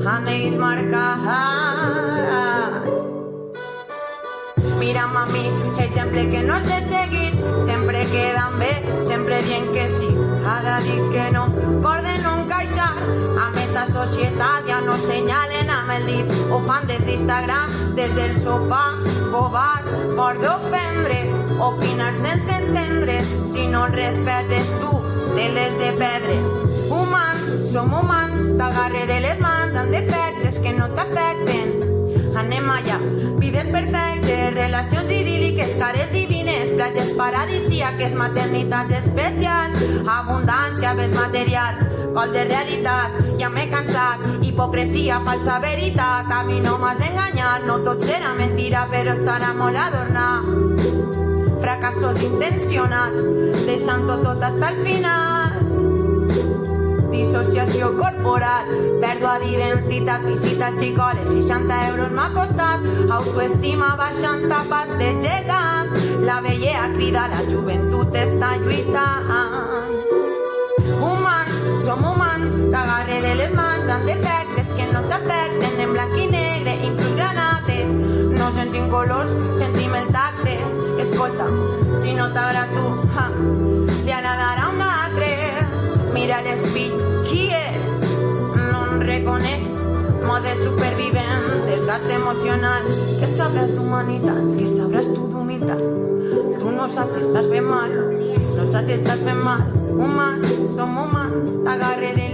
anells marcats. Mira'm a mi, exemple que no has de seguir, sempre queden bé, sempre dient que sí, ara dic que no, por de no encaixar amb esta societat, ja no senyalen amb el dit, ho fan des d'Instagram, des del sofà, covards, por d'ofendre, opinar sense entendre, si no el respetes tu, te l'has de perdre. Humans, som humans, t'agarre de les mans amb defectes que no t'afecten. Anem allà, vides perfectes, relacions idíl·liques, cares divines, platges paradisíaques, maternitats especials, abundància, béns materials, col de realitat, ja m'he cansat, hipocresia, falsa veritat, a mi no m'has d'enganyar, no tot serà mentira, però estarà molt adornat. Fracassos intencionats, deixant-ho tot hasta el final. Dissociació corporal, pèrdua d'identitat, visita al psicòleg, 60 euros m'ha costat, autoestima baixant tapes de gegant, la vellea crida, la joventut està lluitant. Humans, som humans, t'agarre de les mans amb defectes que no t'afecten, en blanc i negre, inclús granate, no sentim colors, sentim el tacte. Escolta, si no t'agrada tu, li agradarà un altre. Mira l'espill, qui és? No em reconec, mode supervivent, desgast emocional. Què sabràs d'humanitat? Què sabràs tu d'humilitat? Tu no saps si estàs fent mal, no saps si estàs fent mal. Humans, som humans, t'agarre de